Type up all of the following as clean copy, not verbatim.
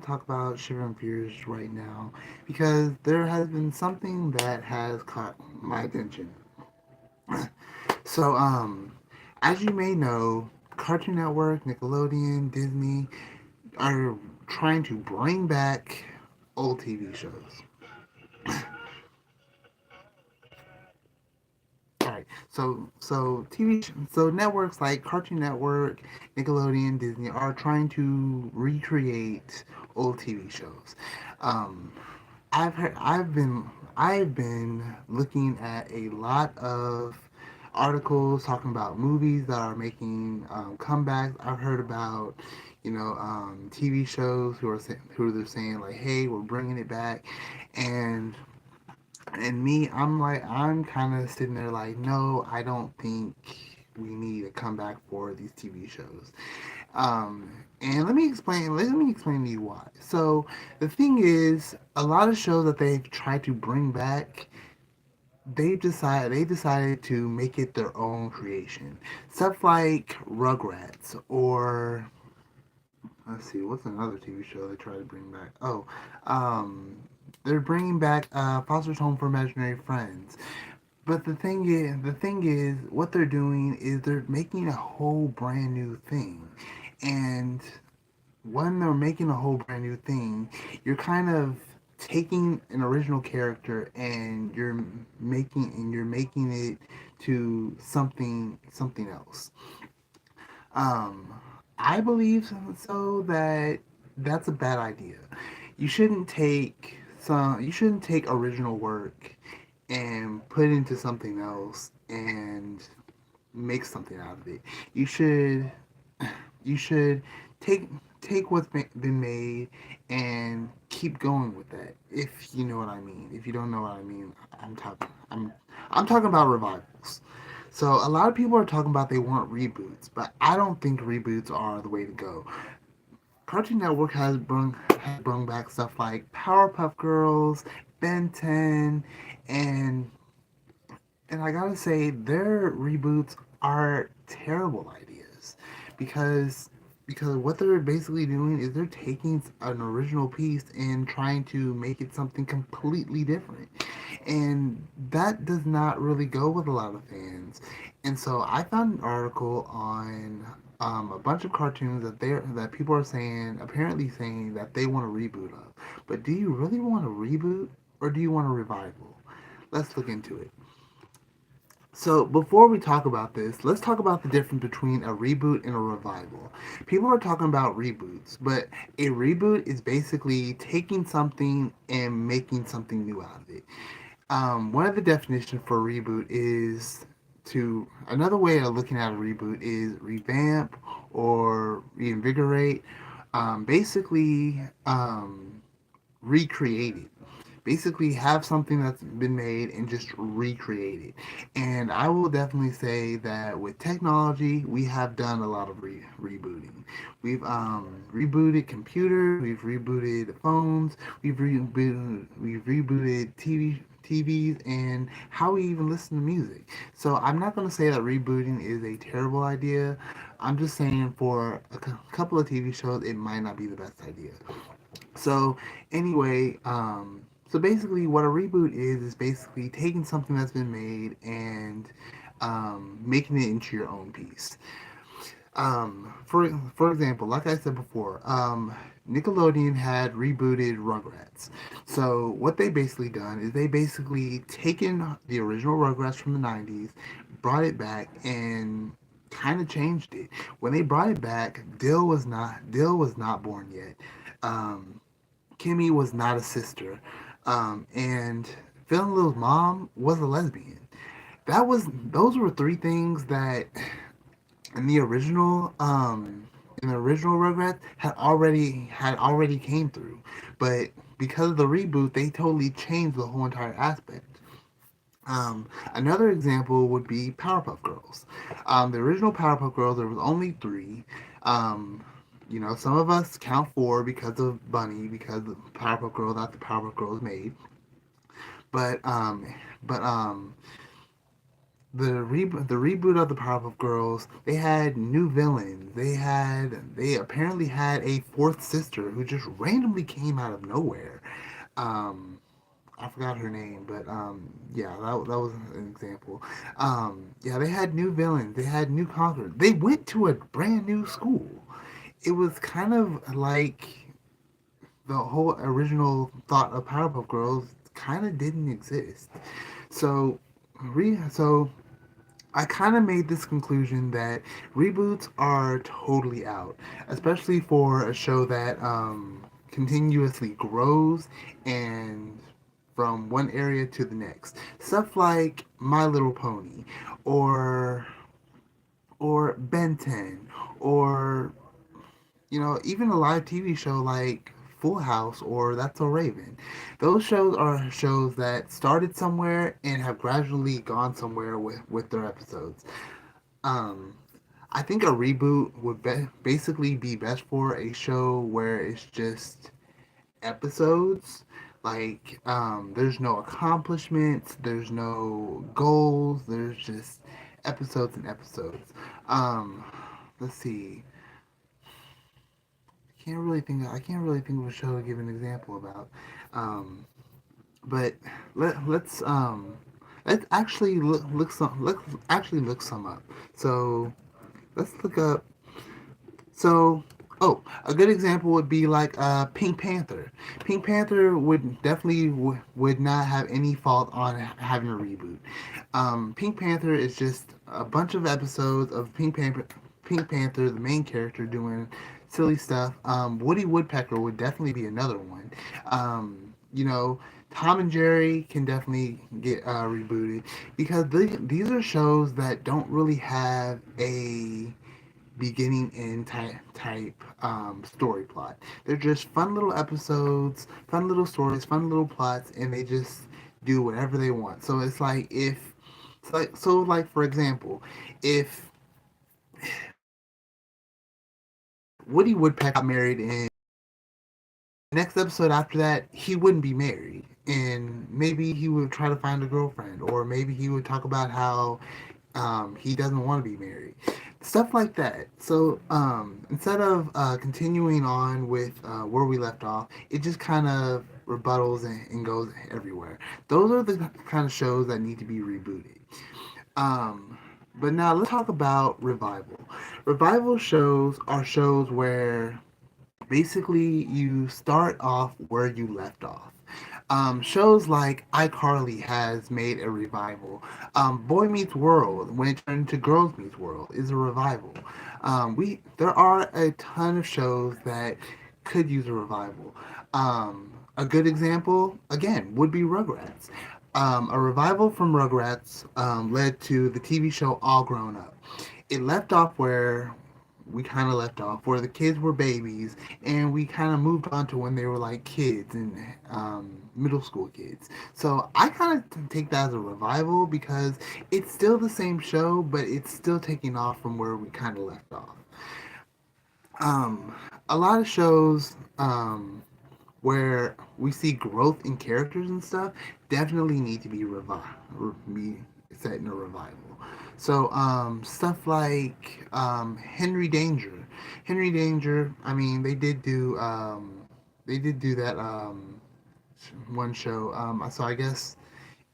to talk about Shiver and Fears right now because there has been something that has caught my attention. So, as you may know, Cartoon Network, Nickelodeon, Disney are trying to bring back old TV shows. Right. So networks like Cartoon Network, Nickelodeon, Disney are trying to recreate old TV shows. Um, I've been looking at a lot of articles talking about movies that are making comebacks. I've heard about TV shows who they're saying like, hey, we're bringing it back, and me, I'm kind of sitting there like, no, I don't think we need a comeback for these TV shows. And let me explain to you why. So the thing is, a lot of shows that they've tried to bring back, they decided to make it their own creation. Stuff like Rugrats or let's see, what's another TV show they try to bring back? Oh, um, they're bringing back Foster's Home for Imaginary Friends. But the thing is, what they're doing is they're making a whole brand new thing, and when they're making a whole brand new thing, you're kind of taking an original character and you're making it to something else. Um, I believe so that that's a bad idea. You shouldn't take original work and put it into something else and make something out of it. You should you should take take what's been made and keep going with that. If you know what I mean. If you don't know what I mean, I'm talking about revivals. So a lot of people are talking about they want reboots, but I don't think reboots are the way to go. Cartoon Network has brung back stuff like Powerpuff Girls, Ben 10, and I gotta say, their reboots are terrible ideas because what they're basically doing is they're taking an original piece and trying to make it something completely different, and that does not really go with a lot of fans. And so I found an article on a bunch of cartoons that people are saying, apparently saying that they want a reboot of. But do you really want a reboot or do you want a revival? Let's look into it. So, before we talk about this, let's talk about the difference between a reboot and a revival. People are talking about reboots, but a reboot is basically taking something and making something new out of it. One of the definitions for reboot is another way of looking at a reboot is revamp or reinvigorate. Basically, recreate it. Basically, have something that's been made and just recreate it. And I will definitely say that with technology, we have done a lot of rebooting. We've rebooted computers, we've rebooted phones, we've rebooted TVs, and how we even listen to music. So I'm not going to say that rebooting is a terrible idea. I'm just saying for a couple of TV shows, it might not be the best idea. So anyway, so basically, what a reboot is basically taking something that's been made and making it into your own piece. For example, like I said before, Nickelodeon had rebooted Rugrats. So what they basically done is they basically taken the original Rugrats from the '90s, brought it back, and kind of changed it. When they brought it back, Dill was not born yet. Um, Kimmy was not a sister, and Phil and Lil's mom was a lesbian. Those were three things that in the original Rugrats had already came through, but because of the reboot, they totally changed the whole entire aspect. Another example would be Powerpuff Girls. The original Powerpuff Girls, there was only three. Um, some of us count four because of Bunny, because the Powerpuff Girls after Powerpuff Girls made. But um, but the reboot of the Powerpuff Girls, they had new villains. They apparently had a fourth sister who just randomly came out of nowhere. Um, I forgot her name, but yeah, that was an example. Yeah, they had new villains. They had new conquerors. They went to a brand new school. It was kind of like the whole original thought of Powerpuff Girls kind of didn't exist. So, so I kind of made this conclusion that reboots are totally out, especially for a show that continuously grows and from one area to the next. Stuff like My Little Pony, or Ben 10, or even a live TV show like Full House or That's So Raven. Those shows are shows that started somewhere and have gradually gone somewhere with their episodes. Um, I think a reboot would basically be best for a show where it's just episodes. Like, there's no accomplishments, there's no goals, there's just episodes and episodes. Um, let's see. I can't really think of a show to give an example about. Um, but let's actually let's actually look some up. So let's look up. So, oh, a good example would be like Pink Panther. Pink Panther would definitely would not have any fault on having a reboot. Pink Panther is just a bunch of episodes of Pink Panther, the main character, doing silly stuff. Woody Woodpecker would definitely be another one. You know, Tom and Jerry can definitely get rebooted because these are shows that don't really have a beginning and type story plot. They're just fun little episodes, fun little stories, fun little plots, and they just do whatever they want. So like for example, if Woody Woodpecker got married and the next episode after that he wouldn't be married, and maybe he would try to find a girlfriend, or maybe he would talk about how he doesn't want to be married, stuff like that. So instead of continuing on with where we left off, it just kind of rebuttals and goes everywhere. Those are the kind of shows that need to be rebooted. um, but now let's talk about revival. Revival shows are shows where basically you start off where you left off. Shows like iCarly has made a revival. Boy Meets World, when it turned into Girls Meets World, is a revival. There are a ton of shows that could use a revival. A good example, again, would be Rugrats. A revival from Rugrats led to the TV show All Grown Up. It left off where we kind of left off, where the kids were babies, and we kind of moved on to when they were like kids and middle school kids. So I kind of take that as a revival because it's still the same show, but it's still taking off from where we kind of left off. Um, a lot of shows where we see growth in characters and stuff definitely need to be set in a revival. So stuff like Henry Danger. Henry Danger, I mean, they did do that one show. So I guess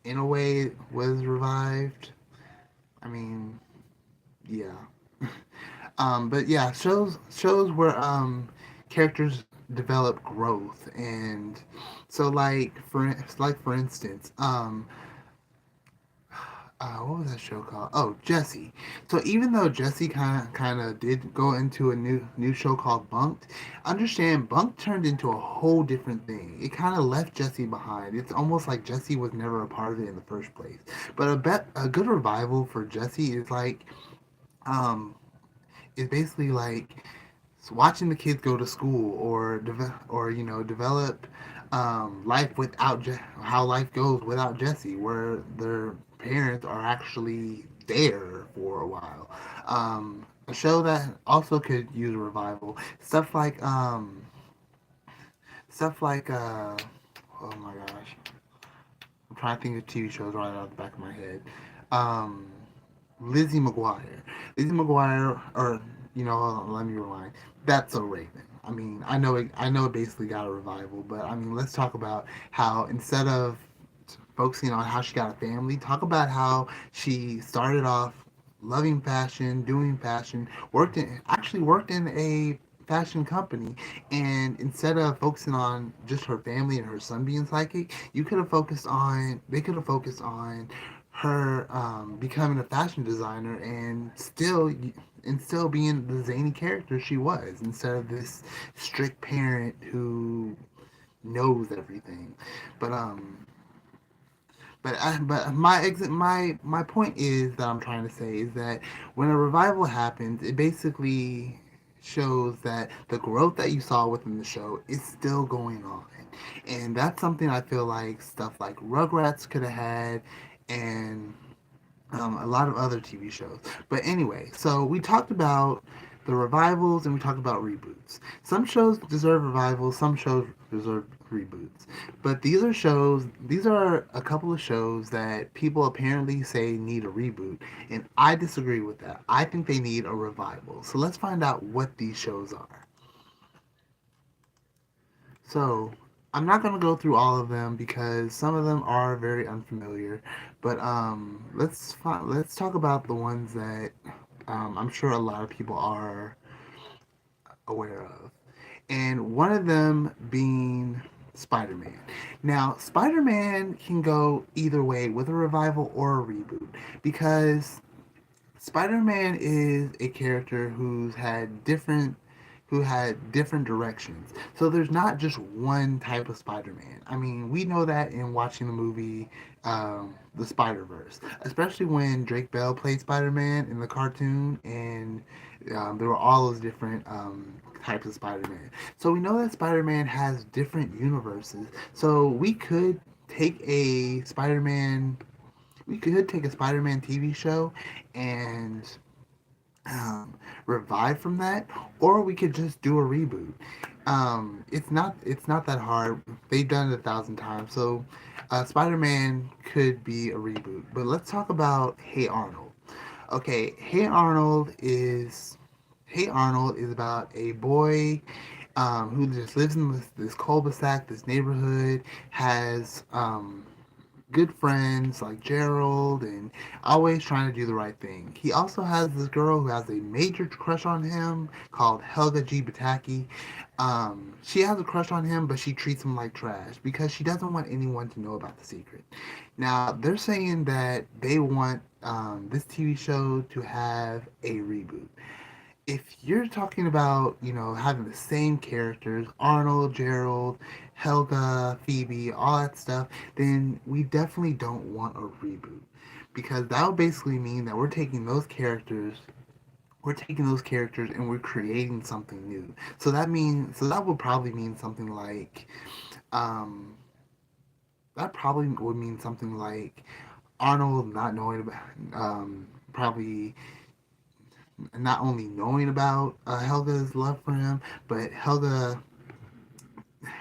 in a way it was revived. I mean, yeah. But yeah, shows where characters develop growth, and so for instance, what was that show called? Oh, Jesse. So even though Jesse kind of did go into a new show called Bunked, understand Bunked turned into a whole different thing. It kind of left Jesse behind. It's almost like Jesse was never a part of it in the first place. But a good revival for Jesse um is basically like watching the kids go to school, or develop life without how life goes without Jesse, where their parents are actually there for a while. A show that also could use a revival, stuff like oh my gosh, I'm trying to think of TV shows right out the back of my head. Um, Lizzie McGuire. Lizzie McGuire, or let me rewind. That's So Raven. I mean, I know it basically got a revival, but I mean, let's talk about how instead of focusing on how she got a family, talk about how she started off loving fashion, doing fashion, worked in a fashion company, and instead of focusing on just her family and her son being psychic, they could have focused on her becoming a fashion designer and still being the zany character she was instead of this strict parent who knows everything. But my point is that I'm trying to say is that when a revival happens, it basically shows that the growth that you saw within the show is still going on, and that's something I feel like stuff like Rugrats could have had, and a lot of other TV shows. But anyway, so we talked about the revivals and we talked about reboots. Some shows deserve revivals, some shows deserve reboots. But these are a couple of shows that people apparently say need a reboot, and I disagree with that. I think they need a revival. So let's find out what these shows are. So I'm not going to go through all of them because some of them are very unfamiliar. But let's talk about the ones that I'm sure a lot of people are aware of, and one of them being Spider-Man. Now, Spider-Man can go either way with a revival or a reboot because Spider-Man is a character who had different directions. So there's not just one type of Spider-Man. I mean, we know that in watching the movie The Spider-Verse, especially when Drake Bell played Spider-Man in the cartoon, and there were all those different types of Spider-Man. So we know that Spider-Man has different universes. So take a Spider-Man we could take a Spider-Man TV show and um, revive from that, or we could just do a reboot. It's not that hard. They've done it 1,000 times. So Spider-Man could be a reboot. But let's talk about Hey Arnold. Okay, Hey Arnold is about a boy who just lives in this cul-de-sac, this neighborhood, has good friends like Gerald, and always trying to do the right thing. He also has this girl who has a major crush on him called Helga G. Bataki. She has a crush on him, but she treats him like trash because she doesn't want anyone to know about the secret. Now, they're saying that they want this TV show to have a reboot. If you're talking about, having the same characters, Arnold, Gerald, Helga, Phoebe, all that stuff, then we definitely don't want a reboot. Because that would basically mean that we're taking those characters and we're creating something new. So that would probably mean something like, um, that probably would mean something like Arnold not knowing about, probably not only knowing about Helga's love for him, but Helga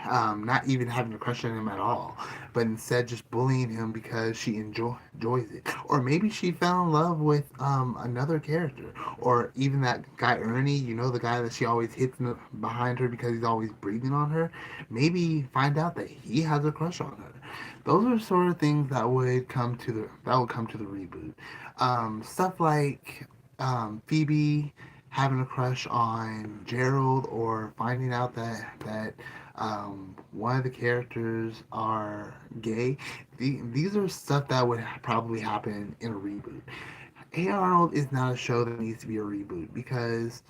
not even having a crush on him at all, but instead just bullying him because she enjoys it. Or maybe she fell in love with another character, or even that guy Ernie. The guy that she always hits behind her because he's always breathing on her. Maybe find out that he has a crush on her. Those are sort of things that would come to the reboot. Stuff like Phoebe having a crush on Gerald, or finding out that one of the characters are gay. These are stuff that would probably happen in a reboot. Hey Arnold is not a show that needs to be a reboot because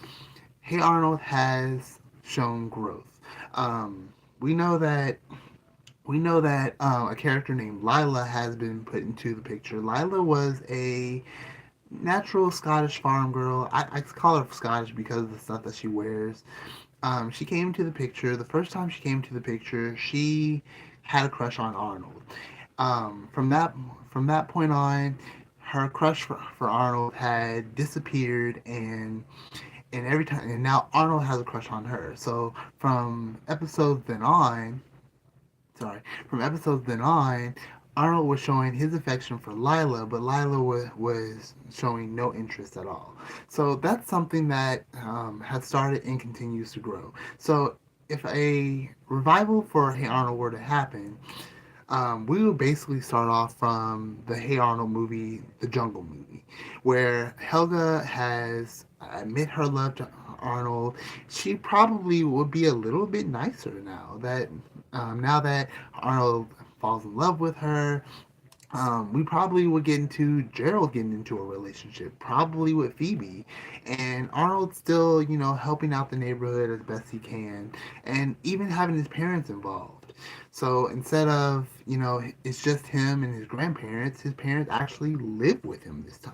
Hey Arnold has shown growth. Um, we know that a character named Lila has been put into the picture. Lila was a natural Scottish farm girl. I call her Scottish because of the stuff that she wears. She came to the picture. The first time she came to the picture, she had a crush on Arnold. From that point on, her crush for Arnold had disappeared, and every time, and now Arnold has a crush on her. So from episodes then on, Arnold was showing his affection for Lila, but Lila was showing no interest at all. So that's something that has started and continues to grow. So if a revival for Hey Arnold were to happen, we would basically start off from the Hey Arnold movie, the Jungle movie, where Helga has admit her love to Arnold. She probably would be a little bit nicer now that Arnold falls in love with her. We probably would get into Gerald getting into a relationship, probably with Phoebe, and Arnold still, helping out the neighborhood as best he can, and even having his parents involved. So instead of, it's just him and his parents actually live with him this time.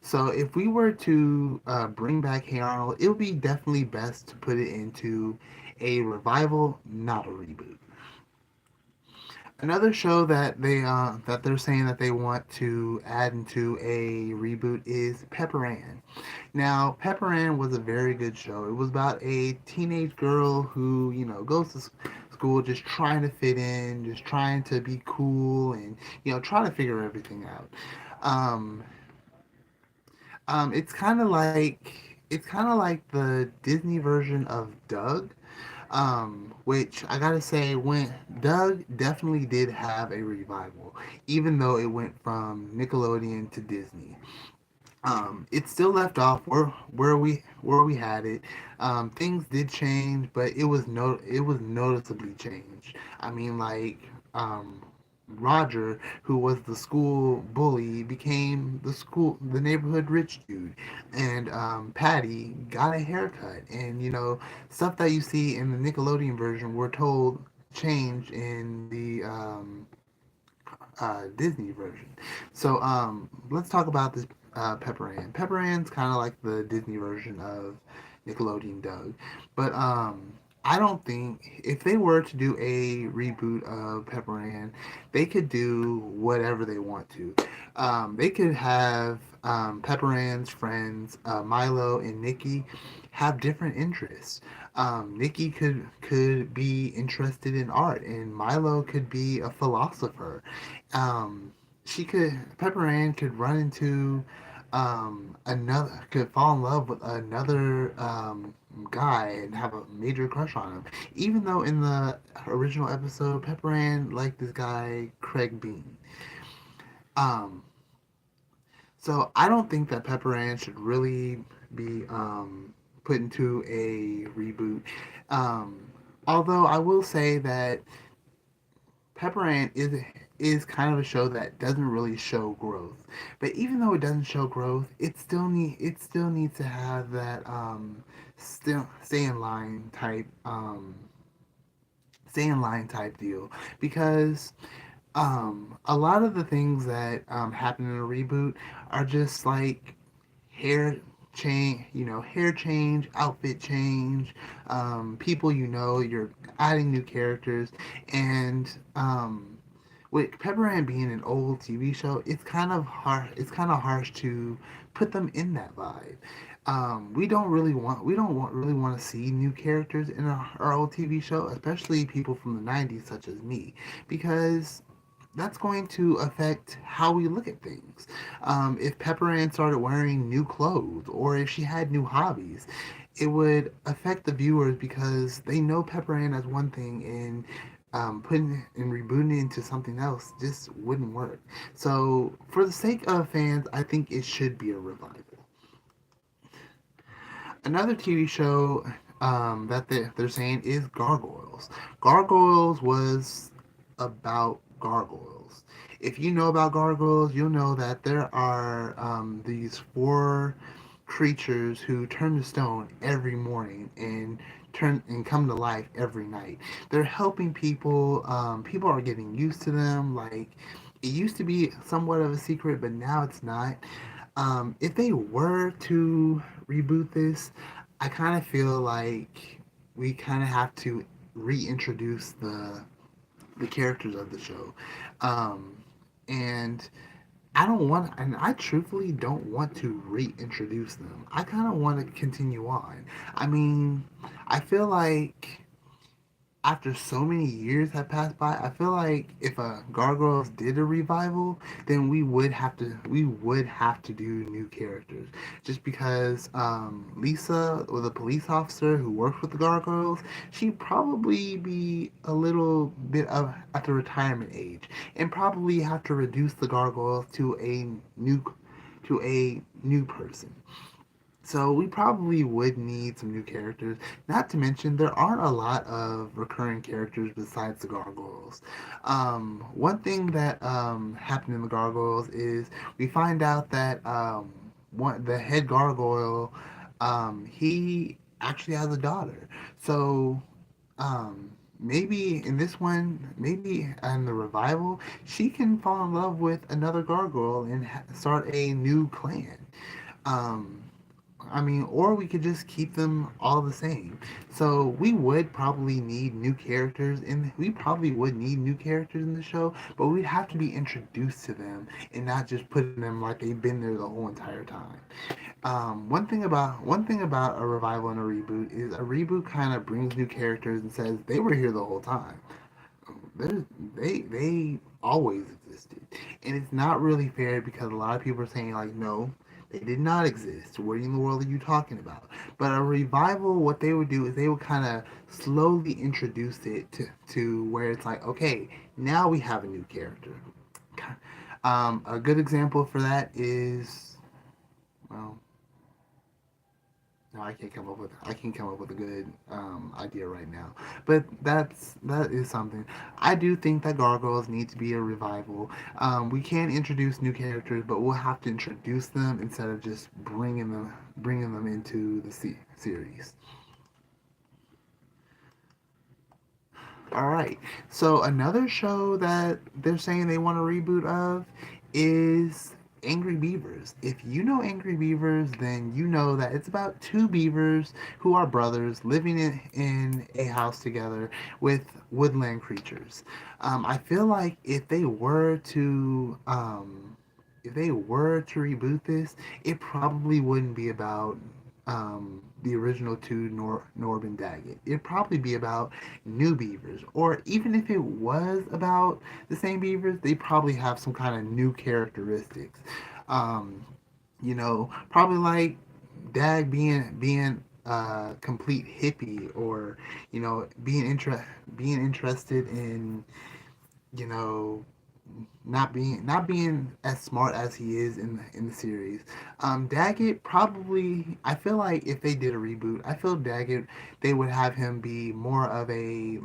So if we were to bring back Hey Arnold, it would be definitely best to put it into a revival, not a reboot. Another show that they're saying that they want to add into a reboot is Pepper Ann. Now, Pepper Ann was a very good show. It was about a teenage girl who, goes to school just trying to fit in, just trying to be cool, and try to figure everything out. Um, it's kind of like the Disney version of Doug, which I gotta say, when Doug definitely did have a revival, even though it went from Nickelodeon to Disney. It still left off where we had it. Things did change, but it was noticeably changed. I mean, like um, Roger, who was the school bully, became the neighborhood rich dude, and Patty got a haircut, and stuff that you see in the Nickelodeon version were told changed in the Disney version. So let's talk about this Pepper Ann. Pepper Ann's kind of like the Disney version of Nickelodeon Doug, but I don't think if they were to do a reboot of Pepper Ann, they could do whatever they want to. They could have Pepper Ann's friends, Milo and Nikki, have different interests. Nikki could be interested in art, and Milo could be a philosopher. She could Pepper Ann could run into another could fall in love with another guy and have a major crush on him. Even though in the original episode, Pepper Ann liked this guy Craig Bean. Um, so I don't think that Pepper Ann should really be put into a reboot. Um, Although I will say that Pepper Ann is kind of a show that doesn't really show growth. But even though it doesn't show growth, it still needs to have that still stay in line type deal, because a lot of the things that happen in a reboot are just like hair hair change, outfit change, people, you're adding new characters, and with Pepper Ann being an old TV show, it's kind of hard. It's kind of harsh to put them in that vibe. We don't really want to see new characters in our old TV show, especially people from the '90s, such as me, because that's going to affect how we look at things. If Pepper Ann started wearing new clothes, or if she had new hobbies, it would affect the viewers because they know Pepper Ann as one thing, and putting and rebooting it into something else just wouldn't work. So, for the sake of fans, I think it should be a revival. Another TV show that they're saying is Gargoyles. Gargoyles was about gargoyles. If you know about gargoyles, you'll know that there are these four creatures who turn to stone every morning and come to life every night. They're helping people. People are getting used to them. Like, it used to be somewhat of a secret, but now it's not. If they were to reboot this, I kind of feel like we kind of have to reintroduce the characters of the show, um, and I truthfully don't want to reintroduce them. I kind of want to continue on. I mean, I feel like after so many years have passed by, I feel like if a Gargoyles did a revival, then we would have to do new characters. Just because Lisa, or the police officer who works with the Gargoyles, she'd probably be a little bit of at the retirement age, and probably have to reduce the Gargoyles new to a new person. So we probably would need some new characters. Not to mention, there aren't a lot of recurring characters besides the Gargoyles. One thing that happened in the Gargoyles is we find out that the head Gargoyle, he actually has a daughter. So maybe in this one, maybe in the revival, she can fall in love with another Gargoyle and start a new clan. Um, I mean, or we could just keep them all the same. So we would probably need new characters in. We probably would need new characters in the show, but we'd have to be introduced to them and not just putting them like they've been there the whole entire time. One thing about a revival and a reboot is a reboot kind of brings new characters and says they were here the whole time. There's, they always existed, and it's not really fair because a lot of people are saying like, no, they did not exist. What in the world are you talking about? But a revival, what they would do is they would kind of slowly introduce it to where it's like, okay, now we have a new character. A good example for that is, well, no, I can't come up with a good idea right now. But that is something. I do think that Gargoyles need to be a revival. We can introduce new characters, but we'll have to introduce them instead of just bringing them into the series. All right. So another show that they're saying they want a reboot of is Angry Beavers. If you know Angry Beavers, then you know that it's about two beavers who are brothers living in a house together with woodland creatures. I feel like if they were to reboot this, it probably wouldn't be about the original two Norb and Daggett. It'd probably be about new beavers, or even if it was about the same beavers, they probably have some kind of new characteristics. Um, probably like Dag being a complete hippie, or being interested in you know not being as smart as he is in the series. Daggett probably. I feel like if they did a reboot, I feel Daggett they would have him be more of a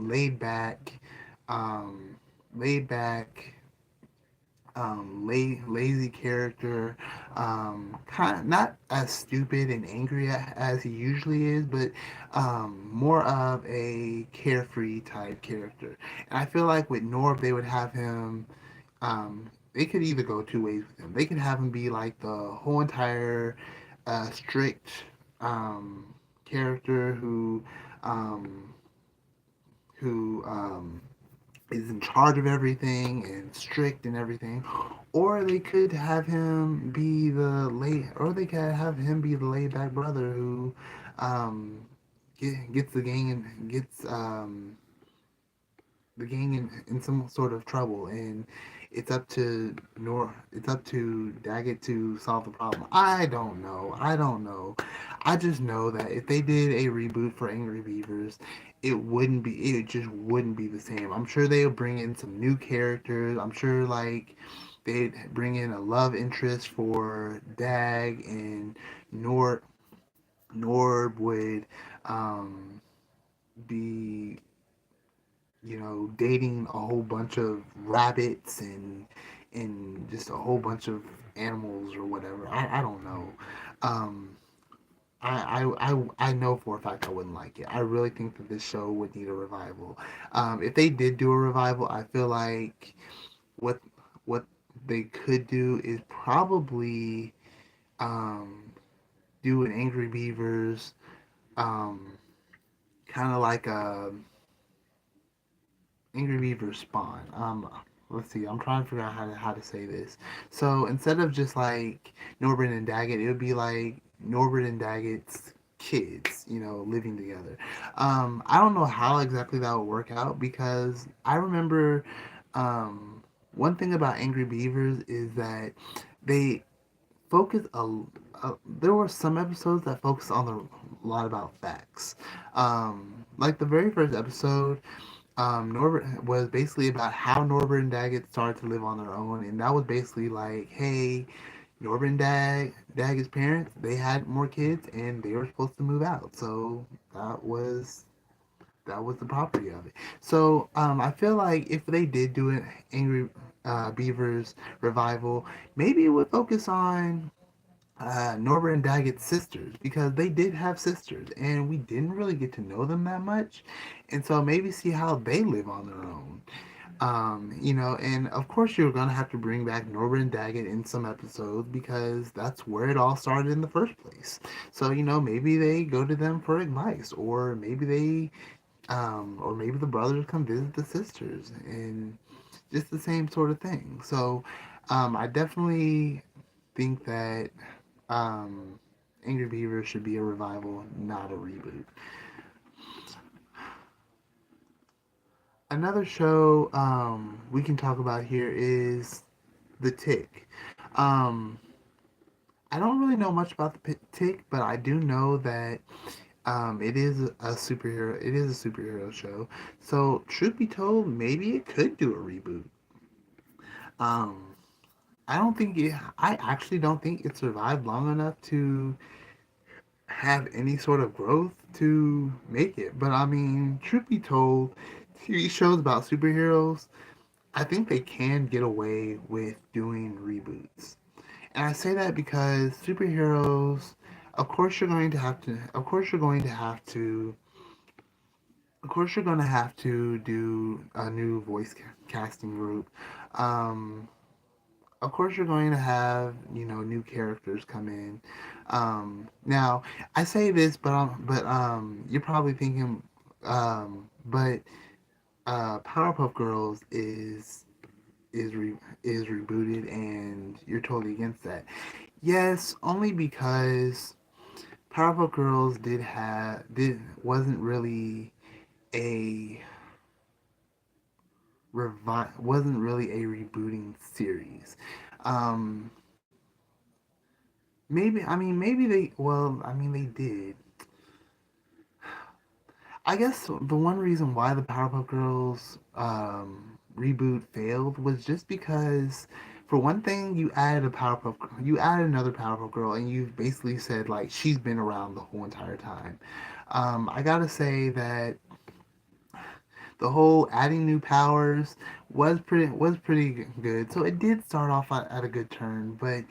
um, laid back, lazy character, kind of not as stupid and angry as he usually is, but more of a carefree type character. And I feel like with Norb, they would have him. They could either go two ways with him. They could have him be like the whole entire strict character um, who is in charge of everything and strict and everything, or they could have him be the laid back brother who um, gets the gang in some sort of trouble, and it's up to Daggett to solve the problem. I don't know. I just know that if they did a reboot for Angry Beavers, it just wouldn't be the same. I'm sure they'll bring in some new characters. I'm sure like they'd bring in a love interest for Dag, and Norb would um be dating a whole bunch of rabbits and just a whole bunch of animals or whatever. I don't know. Um, I know for a fact I wouldn't like it. I really think that this show would need a revival. If they did do a revival, I feel like what what they could do is probably um, do an Angry Beavers, um, kind of like a Angry Beaver Spawn. Let's see. I'm trying to figure out how to say this. So instead of just like Norbert and Daggett, it would be like Norbert and Daggett's kids, living together. I don't know how exactly that would work out because I remember one thing about Angry Beavers is that they focus there were some episodes that focus on a lot about facts. Like the very first episode, Norbert was basically about how Norbert and Daggett started to live on their own, and that was basically like, hey, Norbert and Daggett's parents, they had more kids, and they were supposed to move out, so that was the property of it. So I feel like if they did do an Angry Beavers revival, maybe it would focus on Norbert and Daggett's sisters because they did have sisters and we didn't really get to know them that much. And so maybe see how they live on their own. And of course you're gonna have to bring back Norbert and Daggett in some episodes because that's where it all started in the first place. So, maybe they go to them for advice, or maybe the brothers come visit the sisters and just the same sort of thing. So, I definitely think that Angry Beaver should be a revival, not a reboot. Another show we can talk about here is The Tick. Um, I don't really know much about the Tick, but I do know that it is a superhero. It is a superhero show. So, truth be told, maybe it could do a reboot. Um, I don't think it. I actually don't think it survived long enough to have any sort of growth to make it. But I mean, truth be told, TV shows about superheroes, I think they can get away with doing reboots. And I say that because superheroes, of course you're going to have to, of course you're going to have to do a new voice casting group. Um, of course you're going to have new characters come in. Now I say this, but you're probably thinking, but Powerpuff Girls is rebooted, and you're totally against that. Yes, only because Powerpuff Girls did wasn't really a wasn't really a rebooting series. Um, maybe they did. I guess the one reason why the Powerpuff Girls reboot failed was just because, for one thing, you added another Powerpuff Girl, and you basically said like she's been around the whole entire time. I gotta say that the whole adding new powers was pretty good. So it did start off at a good turn, but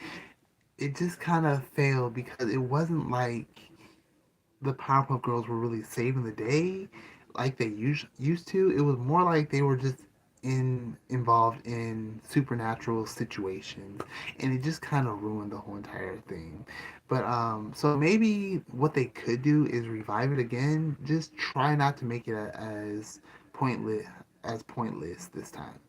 it just kind of failed because it wasn't like the Powerpuff Girls were really saving the day like they used to. It was more like they were just involved in supernatural situations, and it just kind of ruined the whole entire thing. But so maybe what they could do is revive it again. Just try not to make it pointless pointless this time.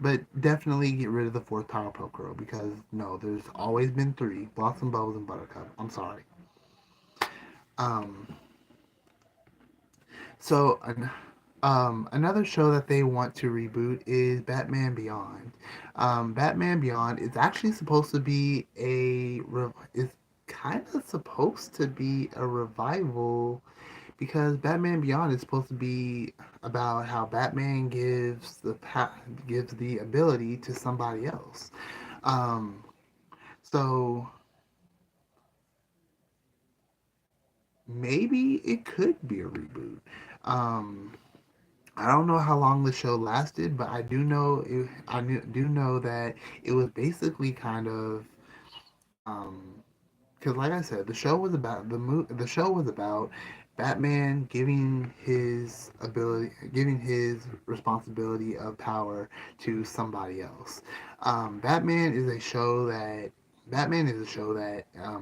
But definitely get rid of the fourth Powerpuff Girl because no, there's always been three: Blossom, Bubbles, and Buttercup. I'm sorry. Um, so another show that they want to reboot is Batman Beyond. Batman Beyond is actually supposed to be it's kind of supposed to be a revival because Batman Beyond is supposed to be about how Batman gives the ability to somebody else. Um, so maybe it could be a reboot. Um, I don't know how long the show lasted, but do know that it was basically kind of because, like I said, the show was about Batman giving his responsibility of power to somebody else. Batman is a show that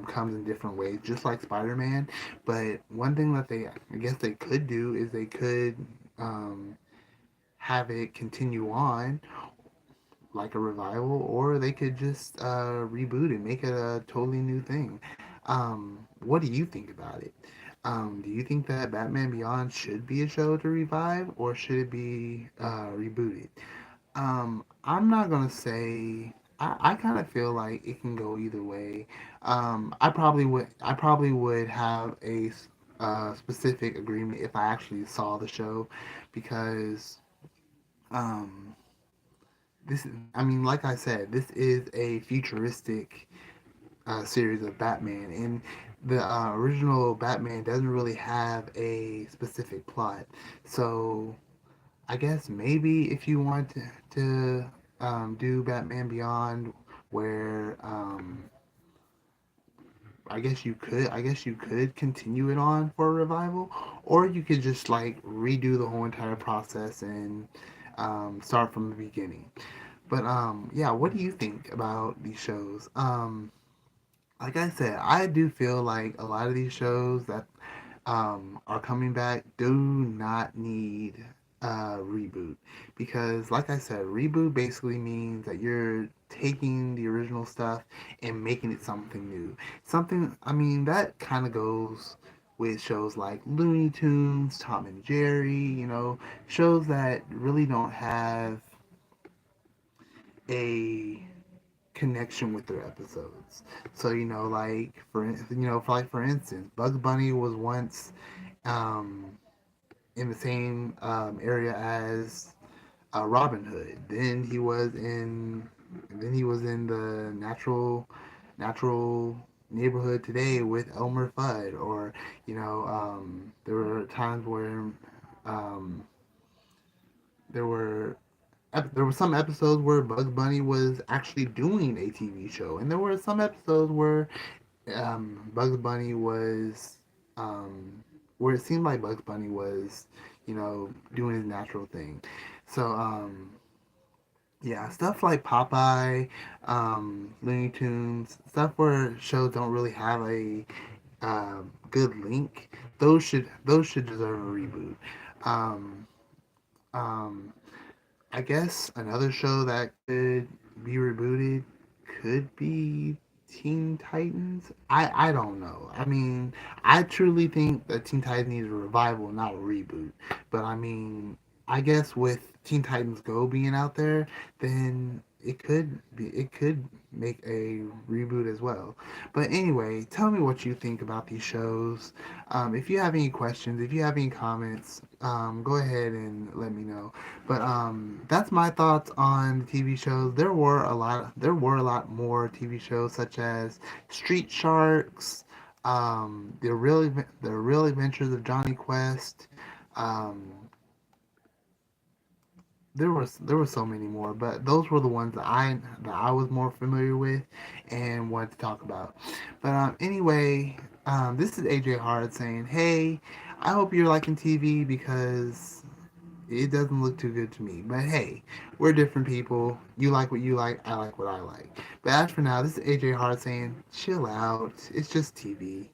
comes in different ways, just like Spider-Man. But one thing that I guess they could do is they could um, have it continue on like a revival, or they could just reboot it, make it a totally new thing. What do you think about it? Do you think that Batman Beyond should be a show to revive, or should it be rebooted? I'm not gonna say. I kind of feel like it can go either way. I probably would have specific agreement if I actually saw the show, because um, this. I mean, like I said, this is a futuristic series of Batman, and the original Batman doesn't really have a specific plot. So I guess maybe if you want to do Batman Beyond, where I guess you could continue it on for a revival, or you could just like redo the whole entire process and start from the beginning. But yeah, what do you think about these shows? Like I said, I do feel like a lot of these shows that are coming back do not need a reboot, because like I said, reboot basically means that you're taking the original stuff and making it something new. Something, I mean, that kind of goes with shows like Looney Tunes, Tom and Jerry, shows that really don't have a connection with their episodes. So for instance, Bugs Bunny was once um, in the same area as Robin Hood. Then he was in the natural neighborhood today with Elmer Fudd. Or there were times where um, there were there were some episodes where Bugs Bunny was actually doing a TV show, and there were some episodes where Bugs Bunny was where it seemed like Bugs Bunny was, doing his natural thing. So yeah, stuff like Popeye, Looney Tunes, stuff where shows don't really have a good link. Those should deserve a reboot. Um, um, I guess another show that could be rebooted could be Teen Titans. I don't know. I mean, I truly think that Teen Titans needs a revival, not a reboot. But I mean, I guess with Teen Titans Go being out there, then it could make a reboot as well. But anyway, tell me what you think about these shows. If you have any questions, if you have any comments, go ahead and let me know. But that's my thoughts on TV shows. There were a lot more TV shows such as Street Sharks, the Real Adventures of Johnny Quest. Um, there were so many more, but those were the ones that I was more familiar with and wanted to talk about. But anyway, this is AJ Hard saying, "Hey, I hope you're liking TV because it doesn't look too good to me. But hey, we're different people. You like what you like. I like what I like. But as for now, this is AJ Hart saying, chill out. It's just TV."